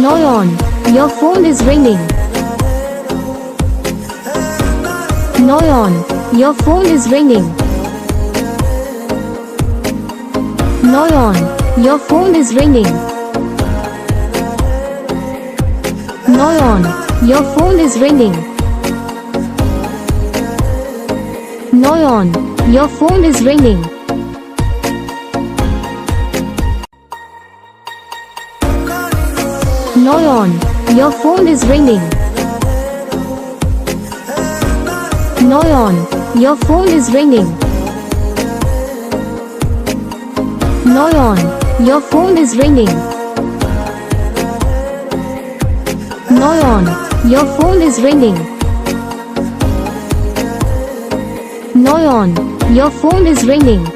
Noyon, your phone is ringing. Noyon, your phone is ringing. Noyon, your phone is ringing. Noyon, your phone is ringing. Noyon, your phone is ringing. Noyon, your phone is ringing. Noyon, your phone is ringing. Noyon, your phone is ringing. Noyon, your phone is ringing. Noyon, your phone is ringing.